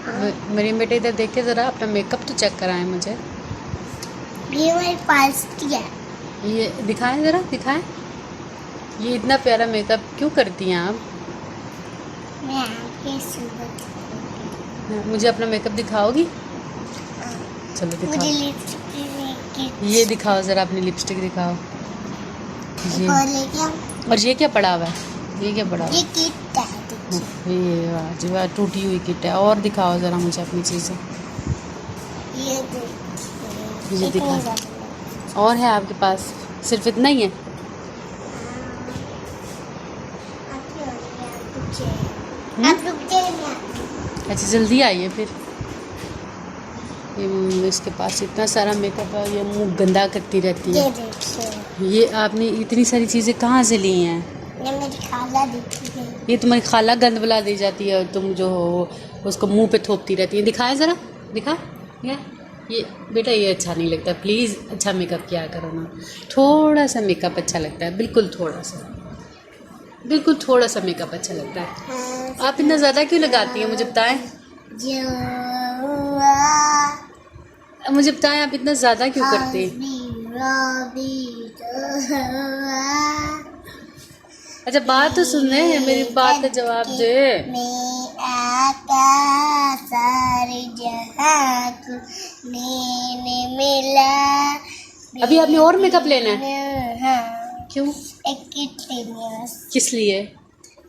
मेरी बेटे इधर देखे ज़रा, अपना मेकअप तो चेक कराएं मुझे। ये मेरी पास्टी है। ये दिखाएं ज़रा, दिखाएं। ये इतना प्यारा मेकअप क्यों करती हैं आप? मैं आपके सुबह मुझे अपना मेकअप दिखाओगी? चलो मुझे दिखाओ। लिपस्टिक ये दिखाओ ज़रा, अपनी लिपस्टिक दिखाओ। ये क्या? और ये क्या पड़ा हुआ है? ये क्या पड़ा हुआ ये है? किट है, देखिए। ये वाह जी वाह, टूटी हुई किट है। और दिखाओ ज़रा मुझे अपनी चीज़ें। ये ये इतनी दिखा। ज़्यादा। और है आपके पास? सिर्फ इतना ही है? आप रुक जाइए, मैं आती हूँ। अच्छा जल्दी आइए फिर। ये इसके पास इतना सारा मेकअप है, ये मुंह गंदा करती रहती है। ये देखिए, ये आपने इतनी सारी चीज़ें कहाँ से ली हैं? ये मेरी खाला देखी है। ये तुम्हारी खाला गंद बुला दी जाती है और तुम जो हो उसको मुंह पे थोपती रहती है। दिखाए ज़रा, दिखा। ये बेटा ये अच्छा नहीं लगता, प्लीज़ अच्छा मेकअप किया करो ना। थोड़ा सा मेकअप अच्छा लगता है, बिल्कुल थोड़ा सा मेकअप अच्छा लगता है। आप इतना ज़्यादा क्यों लगाती हैं, मुझे बताएं। मुझे बताएं आप इतना ज़्यादा क्यों करते हैं? अच्छा बात तो सुन ले, मेरी बात का जवाब दे। मिला। अभी आपने और मेकअप लेना है? हाँ, क्यों? एक किट लेनी है बस। किस लिए?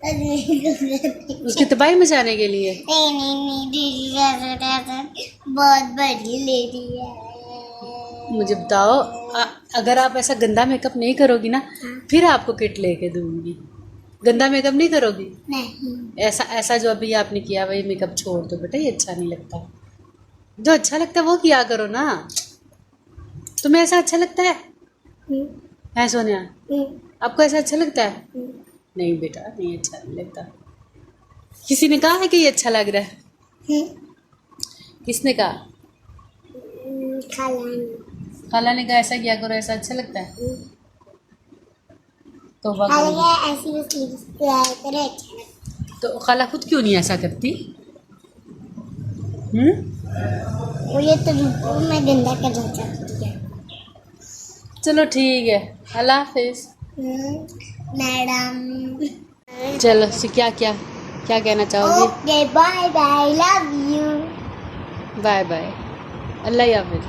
नहीं उसकी तबाही मचाने के लिए? नहीं दीदी, बहुत बड़ी ले रही है। मुझे बताओ, अगर आप ऐसा गंदा मेकअप नहीं करोगी ना, फिर आपको किट लेके दूंगी। गंदा मेकअप नहीं करोगी? नहीं। ऐसा जो अभी आपने किया वही मेकअप छोड़ दो बेटा, ये अच्छा नहीं लगता। जो अच्छा लगता है वो किया करो ना। तुम्हें ऐसा अच्छा लगता है सोनिया? आपको ऐसा अच्छा लगता है? नहीं बेटा, नहीं अच्छा नहीं लगता। किसी ने कहा है कि ये अच्छा लग रहा है? किसने कहा? खाला ने कहा ऐसा किया करो, ऐसा अच्छा लगता है। तो तो खाला खुद क्यों नहीं ऐसा करती? मुझे तो मैं गंदा करना चाहती है। चलो ठीक है, अल्लाह हाफिज। मैडम चलो क्या क्या क्या कहना चाहोगी? Okay, bye bye, love you. Bye bye, अल्लाह हाफिज।